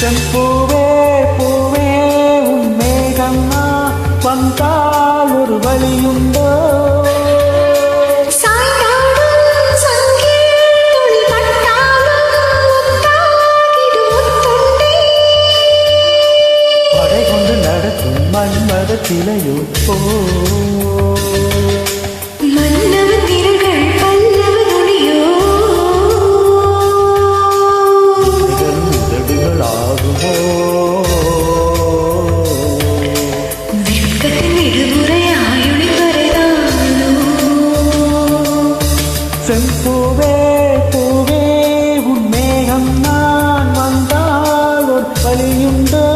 செம்பூவே பூவே உன் மேகம்மா வந்தால் ஒரு வழியுண்டோ படை கொண்டு நடக்கும் மன்மத சிலையோ செம்பூவே பூவே உன் மேகம் நான் வந்தால் ஒரு வழியுண்டோ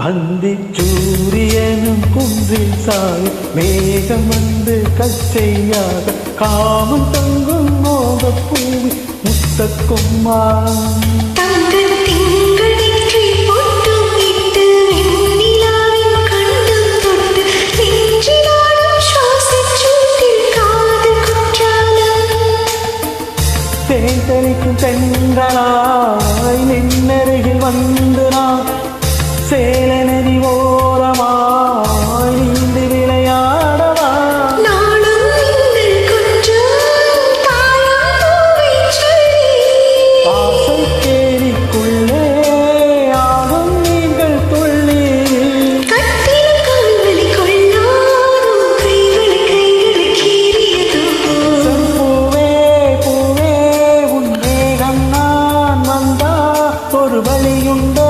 அந்தி சூரியனும் குன்றில் சாய் மேகம் வந்து கச்சையாக காமம் தங்கும் மோக பூவி முத்த கொம்மான் தேன் தெளிக்கும் தென்றலாய் நின்னருகில் வந்து நான் சேலை நதி ஓரமாய் நீந்து விளையாடவா ஆசை கேரிக்குள்ளே ஆகும் நீங்கள் துள்ளி பூவே பூவே உன் மேகம் நான் வந்தா ஒரு வழியுண்டோ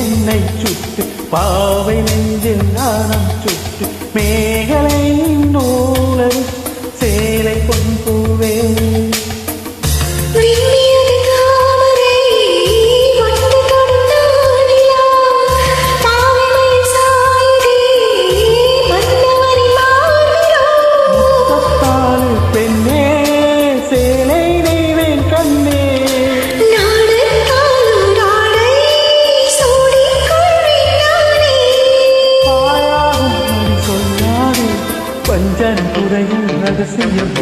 என்னை சுட்டு பாவை நெஞ்சில் நாணம் சுட்டு மேகலை நூலல் சேலை பொன் பூவே பெண்ணே சேலை நெய்வேன் கண்ணே பஞ்சன் குறையும் ரகசியம்